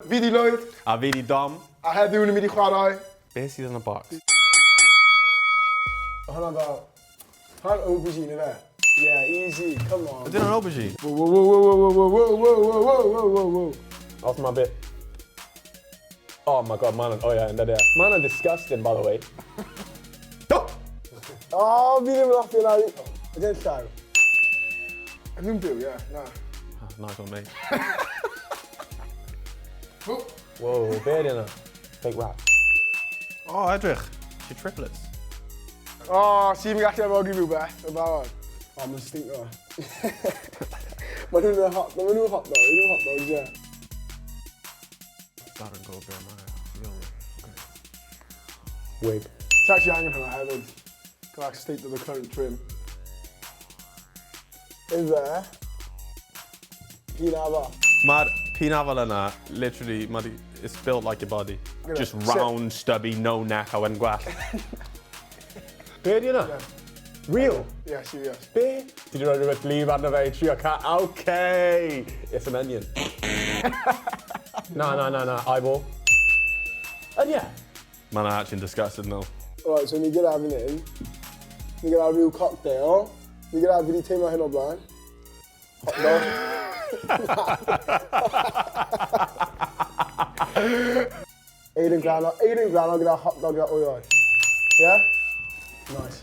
Wedi Lloyd. A wedi Dom. A heddiw ni'n mynd I chwarae. Beth sydd yn y bocs? Hwna fel... Hwna'n aubergine fe? Yeah, easy, come on. Ydyn nhw'n aubergine? Whoa, whoa, whoa, whoa, whoa, whoa, whoa, whoa, whoa, whoa, whoa. Off my bit. Oh my god, man. Oh yeah, and there. Man, are disgusting, by the way. Oh, fi ddim yn offi yna. Ydyn llaw. Ydyn byw, yeah, na. Nice one, mate. Whoa, bear dinner. Fake rap. Oh, edrych. She triplets. Oh, si fi'n gallu efogi rhywbeth, y barod. Oh, mae'n stinko. Mae nhw'n hot dogs, yeah. Darren go bear man. Wig. It's actually angen hwnna hefyd. Can I stick to the current trim? Is there? Pinafa. Mae'r pinafal yna, literally, it's built like your body. Just round, stubby, no neck, a wedyn gwell. Bear dinner? Yeah. Real? Yeah, serious. Bear? Did you know rhywbeth leave arno fe? Trio cat? Okay. It's an onion. No. Eyeball. And yeah. Man, I'm actually disgusted now. Alright, so ni gyda fi hyn. Ni gyda rhyw cocktail. Ni gyda fi wedi teimlo hyn o blaen. Hot dog. Aiden Granol gyda hot dog gyda wyod. Yeah? Nice.